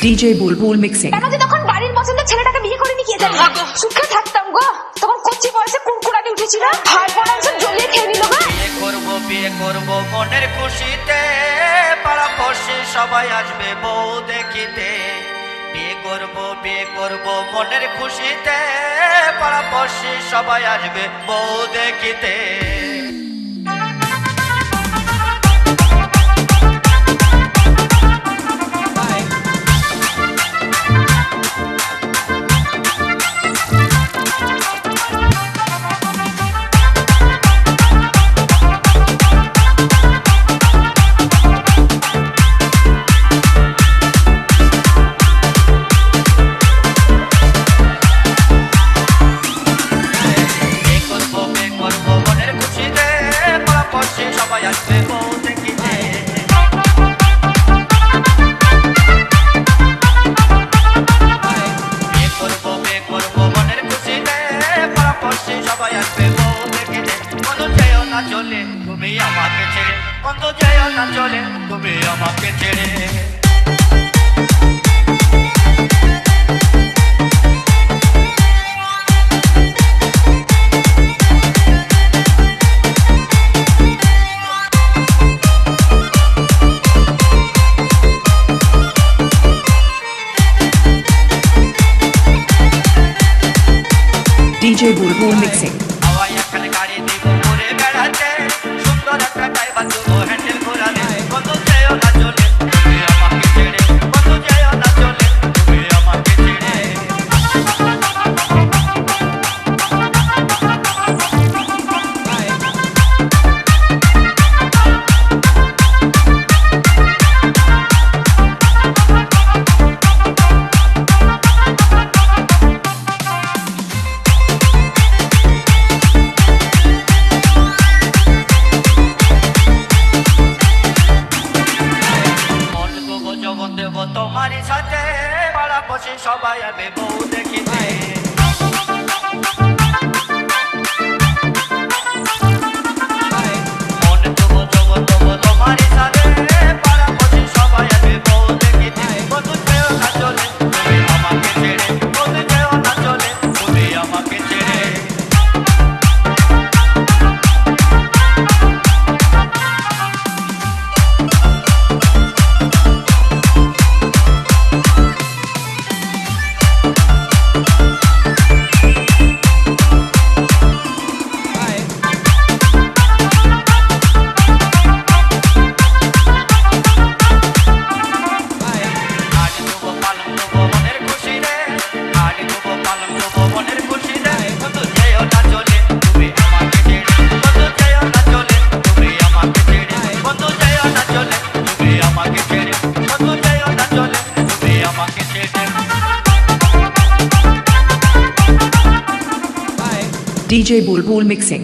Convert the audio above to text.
DJ বুলবুল mixing. কেন যে তখন বাড়ির পছন্দের ছেলেটাকে বিয়ে করে নিয়ে যাই সুখে থাকতাম গো। তখন কচ্ছি বয়সে কুরকুরানি উঠেছিল, ভাই বোনাংশ জ্বলিয়ে খেয়ে নিল গো। বিয়ে করবো মনের খুশিতে, পাড়া পড়শি সবাই আসবে বউ দেখিতে। বিয়ে করবো মনের খুশিতে, পাড়া পড়শি সবাই আসবে বউ দেখিতে। তুমি আমাকে ছেড়ে বন্ধু যেও না চলে, তুমি আমাকে ছেড়ে। DJ বুলবুল মিক্সিং। হাওয়াই এখানে গাড়ি দিব ঘুরে বেড়াতে, সুন্দর একটা ড্রাইভার দেবো হ্যান্ডেল ঘোরালে। বন্ধু যেও না চলে, তুমি আমাকে ছেড়ে বন্ধু যেও না চলে, তুমি আমাকে ছেড়ে। তোমারই সাথে পাড়া বসে সবাই আবে বউ দেখিতে। মন তবু তোমারই সাথে পাড়া বসে সবাই আবে বউ দেখিতে। বন্ধু যেও না চলে, তুমি আমাকে ছেড়ে বন্ধু যেও না চলে, তুমি আমাকে ছেড়ে। DJ বুলবুল মিক্সিং।